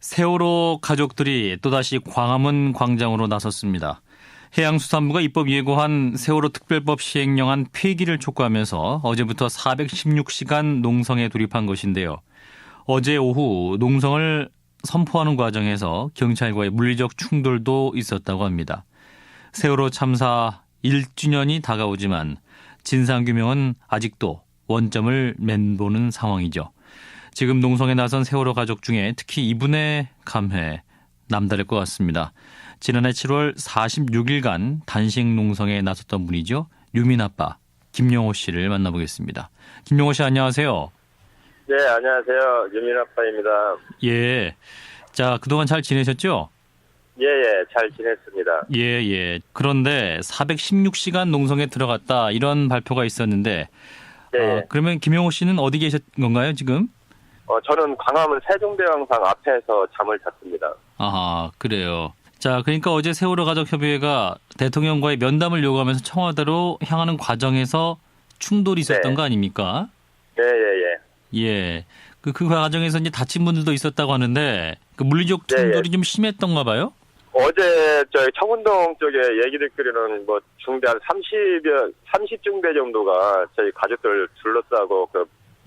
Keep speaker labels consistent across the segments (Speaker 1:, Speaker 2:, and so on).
Speaker 1: 세월호 가족들이 또다시 광화문 광장으로 나섰습니다. 해양수산부가 입법 예고한 세월호 특별법 시행령안 폐기를 촉구하면서 어제부터 416시간 농성에 돌입한 것인데요. 어제 오후 농성을 선포하는 과정에서 경찰과의 물리적 충돌도 있었다고 합니다. 세월호 참사 1주년이 다가오지만 진상규명은 아직도 원점을 맴도는 상황이죠. 지금 농성에 나선 세월호 가족 중에 특히 이분의 감회 남다를 것 같습니다. 지난해 7월 46일간 단식 농성에 나섰던 분이죠. 유민 아빠 김용호 씨를 만나보겠습니다. 김용호 씨 안녕하세요.
Speaker 2: 네, 안녕하세요. 유민 아빠입니다.
Speaker 1: 예. 자, 그동안 잘 지내셨죠?
Speaker 2: 예, 잘 지냈습니다.
Speaker 1: 예. 그런데 416시간 농성에 들어갔다 이런 발표가 있었는데 그러면 김용호 씨는 어디 계셨 건가요, 지금?
Speaker 2: 저는 광화문 세종대왕상 앞에서 잠을 잤습니다.
Speaker 1: 아하, 그래요. 자, 그러니까 어제 세월호 가족협의회가 대통령과의 면담을 요구하면서 청와대로 향하는 과정에서 충돌이 있었던 거 아닙니까? 예. 그 과정에서 이제 다친 분들도 있었다고 하는데 그 물리적 충돌이 좀 심했던가 봐요?
Speaker 2: 어제 저희 청운동 쪽에 얘기 듣기로는 뭐 중대 한 30중대 정도가 저희 가족들 둘러싸고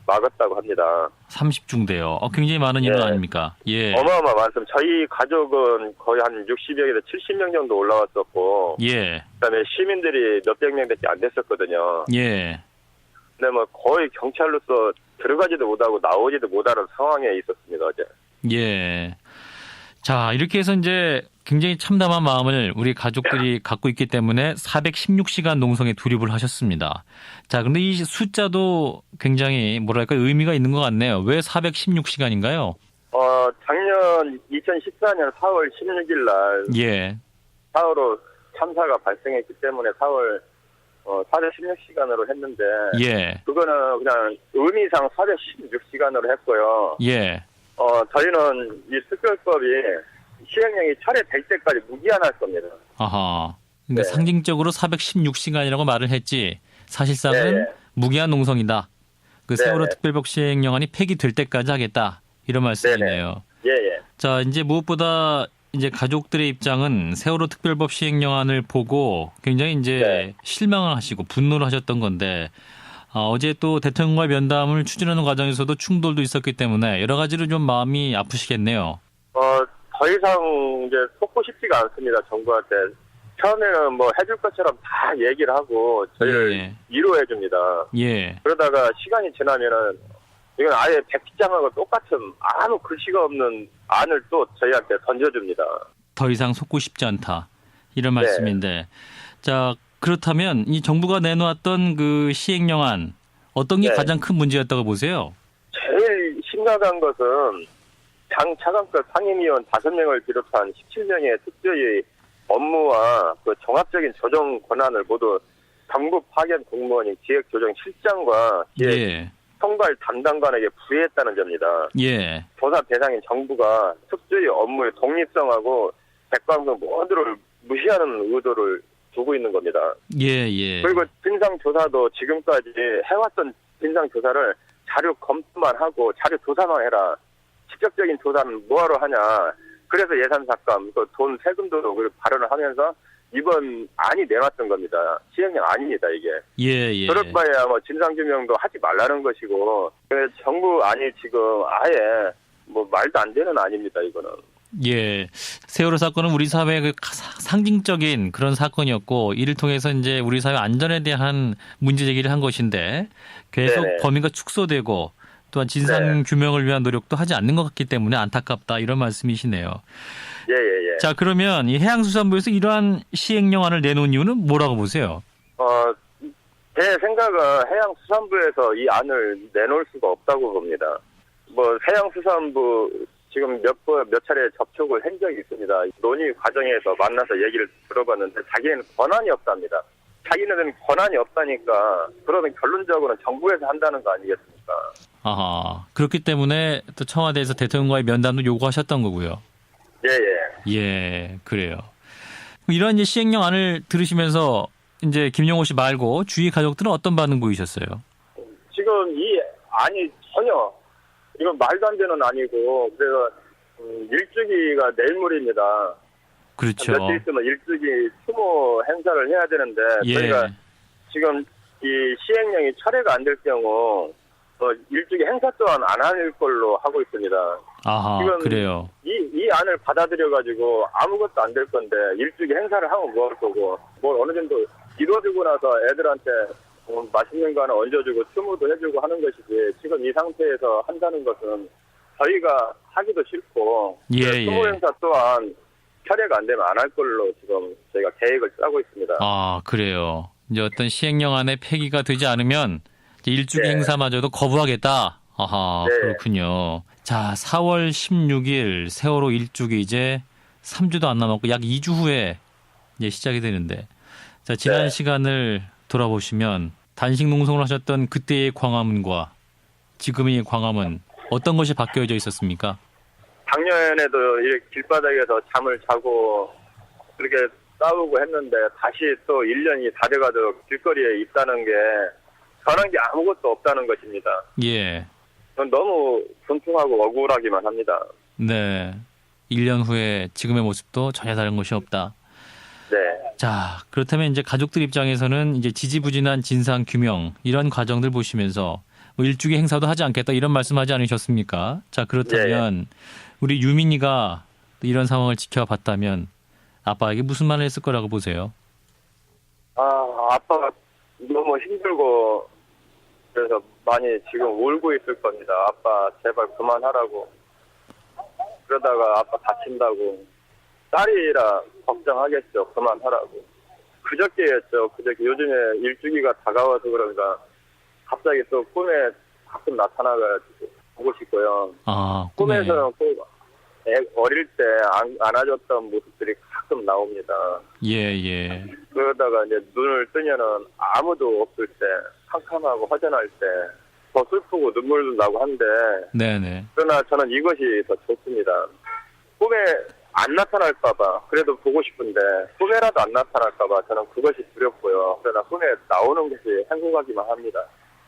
Speaker 2: 막았다고 합니다.
Speaker 1: 30중대요. 굉장히 많은 인원 아닙니까? 예.
Speaker 2: 어마어마 많습니다. 저희 가족은 거의 한 60여에서 70명 정도 올라왔었고, 그다음에 시민들이 몇백 명밖에 안 됐었거든요.
Speaker 1: 예.
Speaker 2: 근데 뭐 거의 경찰로서 들어가지도 못하고 나오지도 못하는 상황에 있었습니다, 어제.
Speaker 1: 예. 자, 이렇게 해서 이제 굉장히 참담한 마음을 우리 가족들이 갖고 있기 때문에 416시간 농성에 돌입을 하셨습니다. 자, 그런데 이 숫자도 굉장히 뭐랄까 의미가 있는 것 같네요. 왜 416시간인가요?
Speaker 2: 작년 2014년 4월 16일 날 사월호 참사가 발생했기 때문에 4월 416시간으로 했는데 그거는 그냥 의미상 416시간으로 했고요. 저희는 이 특별법이 시행령이 철회될 때까지 무기한할 겁니다.
Speaker 1: 아하. 그러니까 상징적으로 416시간이라고 말을 했지 사실상은 무기한 농성이다. 그 세월호 특별법 시행령안이 폐기될 때까지 하겠다. 이런 말씀이네요. 자, 이제 무엇보다 이제 가족들의 입장은 세월호 특별법 시행령안을 보고 굉장히 이제 실망을 하시고 분노를 하셨던 건데 어제 또 대통령과의 면담을 추진하는 과정에서도 충돌도 있었기 때문에 여러 가지로 좀 마음이 아프시겠네요.
Speaker 2: 더 이상 이제 속고 싶지가 않습니다. 정부한테. 처음에는 뭐 해줄 것처럼 다 얘기를 하고 저희를 위로해 줍니다. 그러다가 시간이 지나면은 이건 아예 백지장하고 똑같은 아무 글씨가 없는 안을 또 저희한테 던져줍니다.
Speaker 1: 더 이상 속고 싶지 않다. 이런 말씀인데. 자, 그렇다면 이 정부가 내놓았던 그 시행령안 어떤 게 가장 큰 문제였다고 보세요? 제일
Speaker 2: 심각한 것은 당 차관급 상임위원 5명을 비롯한 17명의 특조위 업무와 그 종합적인 조정 권한을 모두 정부 파견 공무원인 기획조정실장과 총괄 담당관에게 부여했다는 점입니다. 조사 대상인 정부가 특조위 업무의 독립성하고 객관성 모두를 무시하는 의도를 두고 있는 겁니다. 그리고 진상조사도 지금까지 해왔던 진상조사를 자료 검토만 하고 자료 조사만 해라. 직접적인 조사는 뭐하러 하냐. 그래서 예산 삭감, 돈 세금도 발언을 하면서 이번 안이 내놨던 겁니다. 시행령 아닙니다, 이게. 그럴 바에야 뭐 진상규명도 하지 말라는 것이고, 정부 안이 지금 아예 뭐 말도 안 되는 안입니다, 이거는.
Speaker 1: 세월호 사건은 우리 사회의 그 상징적인 그런 사건이었고 이를 통해서 이제 우리 사회 안전에 대한 문제 제기를 한 것인데 계속 범위가 축소되고 또한 진상 규명을 위한 노력도 하지 않는 것 같기 때문에 안타깝다 이런 말씀이시네요. 자, 그러면 이 해양수산부에서 이러한 시행령안을 내놓은 이유는 뭐라고 보세요?
Speaker 2: 제 생각은 해양수산부에서 이 안을 내놓을 수가 없다고 봅니다. 뭐 해양수산부 지금 몇 차례 접촉을 한 적이 있습니다. 논의 과정에서 만나서 얘기를 들어봤는데 자기네는 권한이 없답니다. 자기네들은 권한이 없다니까 그러면 결론적으로는 정부에서 한다는 거 아니겠습니까?
Speaker 1: 아하, 그렇기 때문에 또 청와대에서 대통령과의 면담도 요구하셨던 거고요. 그래요. 이러한 이제 시행령안을 들으시면서 이제 김용호 씨 말고 주위 가족들은 어떤 반응 보이셨어요?
Speaker 2: 지금 이 안이 전혀 이건 말도 안 되는 안이고 그래서 일주기가 내일모레입니다.
Speaker 1: 그렇죠.
Speaker 2: 며칠 있으면 일주기 추모 행사를 해야 되는데
Speaker 1: 예.
Speaker 2: 저희가 지금 이 시행령이 철회가 안 될 경우 일주기 행사 또한 안 할 걸로 하고 있습니다.
Speaker 1: 아하,
Speaker 2: 지금
Speaker 1: 그래요.
Speaker 2: 이 안을 받아들여가지고 아무것도 안 될 건데 일주기 행사를 하면 뭐 할 거고 뭘 어느 정도 이루어지고 나서 애들한테 맛있는 거 하나 얹어주고 추모도 해주고 하는 것이지 지금 이 상태에서 한다는 것은 저희가 하기도 싫고
Speaker 1: 예,
Speaker 2: 추모
Speaker 1: 예.
Speaker 2: 행사 또한 철회가 안 되면 안 할 걸로 지금 저희가 계획을 짜고 있습니다.
Speaker 1: 아, 그래요. 이제 어떤 시행령 안에 폐기가 되지 않으면 이제 일주기
Speaker 2: 네.
Speaker 1: 행사마저도 거부하겠다. 아하,
Speaker 2: 네.
Speaker 1: 그렇군요. 자, 4월 16일 세월호 일주기 이제 3주도 안 남았고 약 2주 후에 이제 시작이 되는데, 자, 지난
Speaker 2: 네.
Speaker 1: 시간을 돌아보시면 단식 농성을 하셨던 그때의 광화문과 지금의 광화문 어떤 것이 바뀌어져 있었습니까?
Speaker 2: 작년에도 이 길바닥에서 잠을 자고 그렇게 싸우고 했는데 다시 또 1년이 다 돼가도 길거리에 있다는 게 변한 게 아무것도 없다는 것입니다.
Speaker 1: 예.
Speaker 2: 전 너무 분통하고 억울하기만 합니다.
Speaker 1: 네. 1년 후에 지금의 모습도 전혀 다른 것이 없다.
Speaker 2: 네.
Speaker 1: 자, 그렇다면 이제 가족들 입장에서는 이제 지지부진한 진상 규명 이런 과정들 보시면서 뭐 일주기 행사도 하지 않겠다 이런 말씀하지 않으셨습니까? 자, 그렇다면 우리 유민이가 이런 상황을 지켜봤다면 아빠에게 무슨 말을 했을 거라고 보세요?
Speaker 2: 아빠가 너무 힘들고 그래서 많이 지금 울고 있을 겁니다. 아빠 제발 그만하라고. 그러다가 아빠 다친다고. 딸이라 걱정하겠죠. 그만하라고. 그저께였죠. 그저께 요즘에 일주기가 다가와서 그런가 갑자기 또 꿈에 가끔 나타나가지고 보고 싶고요.
Speaker 1: 아, 꿈에.
Speaker 2: 꿈에서는 꼭 어릴 때 안아줬던 모습들이 가끔 나옵니다.
Speaker 1: 예, 예.
Speaker 2: 그러다가 이제 눈을 뜨면은 아무도 없을 때, 캄캄하고 허전할 때, 더 슬프고 눈물도 나고 한데,
Speaker 1: 네네.
Speaker 2: 그러나 저는 이것이 더 좋습니다. 꿈에 안 나타날까봐, 그래도 보고 싶은데, 꿈에라도 안 나타날까봐 저는 그것이 두렵고요. 그러나 꿈에 나오는 것이 행복하기만 합니다.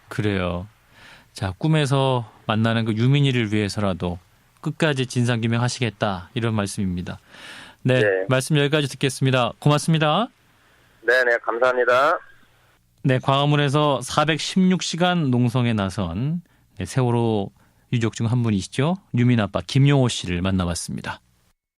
Speaker 1: 그래요. 자, 꿈에서 만나는 그 유민이를 위해서라도 끝까지 진상규명하시겠다 이런 말씀입니다. 네,
Speaker 2: 네.
Speaker 1: 말씀 여기까지 듣겠습니다. 고맙습니다.
Speaker 2: 네네, 감사합니다.
Speaker 1: 네, 광화문에서 416시간 농성에 나선 세월호 유족 중 한 분이시죠. 유민 아빠 김용호 씨를 만나봤습니다.